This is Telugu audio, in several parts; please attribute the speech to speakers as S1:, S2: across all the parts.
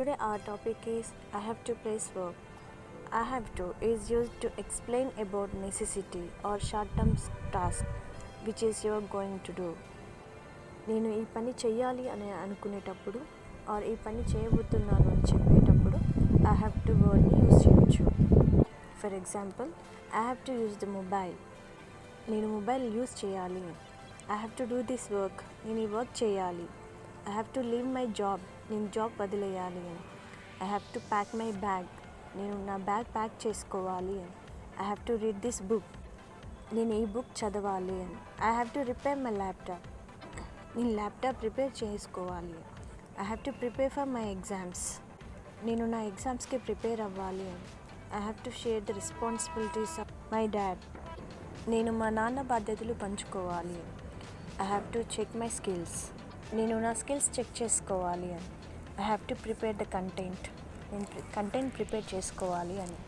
S1: Today our topic is I have to place verb. I have to is used to explain about necessity or short-term task which is you are going to do. నేను ఈ పని చెయ్యాలి అని అనుకునేటప్పుడు ఆర్ ఈ పని చేయబోతున్నాను అని చెప్పేటప్పుడు ఐ హ్యావ్ టు వర్డ్ని యూజ్ చేయొచ్చు. For example, I have to use the mobile. నేను మొబైల్ యూజ్ చేయాలి. I have to do this work. నేను ఈ వర్క్ చేయాలి. I have to leave my job. నేను జాబ్ వదిలేయాలి అని. I have to pack my bag. నేను నా బ్యాగ్ ప్యాక్ చేసుకోవాలి అని. I have to read this book. నేను ఈ బుక్ చదవాలి అని. I have to repair my laptop. నేను ల్యాప్టాప్ రిపేర్ చేసుకోవాలి. I have to prepare for my exams. నేను నా ఎగ్జామ్స్కి ప్రిపేర్ అవ్వాలి అని. I have to share the responsibilities of my dad. నేను మా నాన్న బాధ్యతలు పంచుకోవాలి. I have to check my skills. నేను నా స్కిల్స్ చెక్ చేసుకోవాలి అని. I have to prepare the content. నేను కంటెంట్ ప్రిపేర్ చేసుకోవాలి అని.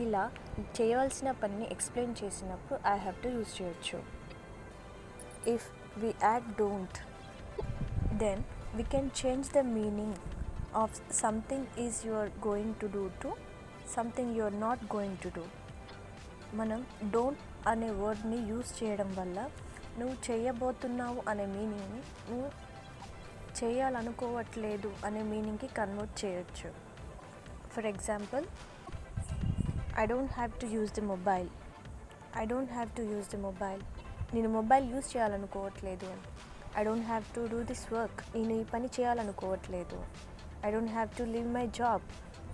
S1: ఇలా చేయవలసిన పనిని ఎక్స్ప్లెయిన్ చేసినప్పుడు ఐ హ్యావ్ టు యూజ్ చేయొచ్చు. If we add don't, then we can change the meaning of something is you are going to do to something you are not going to do. మనం డోంట్ అనే వర్డ్ని యూజ్ చేయడం వల్ల నువ్వు చేయబోతున్నావు అనే మీనింగ్ని నువ్వు చేయాలనుకోవట్లేదు అనే మీనింగ్కి కన్వర్ట్ చేయొచ్చు. For example, I don't have to use the mobile. I don't have to use the mobile. నేను మొబైల్ యూజ్ చేయాలనుకోవట్లేదు అని. I don't have to do this work. నేను ఈ పని చేయాలనుకోవట్లేదు. I don't have to leave my job.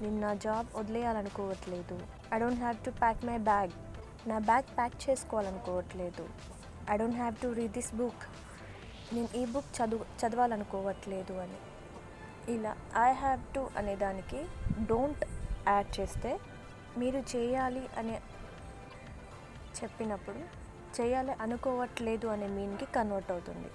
S1: నేను నా జాబ్ వదిలేయాలనుకోవట్లేదు. I don't have to pack my bag. నా బ్యాగ్ ప్యాక్ చేసుకోవాలనుకోవట్లేదు. I don't have to read this book. నేను ఈ బుక్ చదవాలనుకోవట్లేదు అని. ఇలా ఐ హ్యావ్ టు అనే దానికి డోంట్ యాడ్ చేస్తే మీరు చేయాలి అని చెప్పినప్పుడు చేయాలి అనుకోవట్లేదు అనే మీనింగ్కి కన్వర్ట్ అవుతుంది.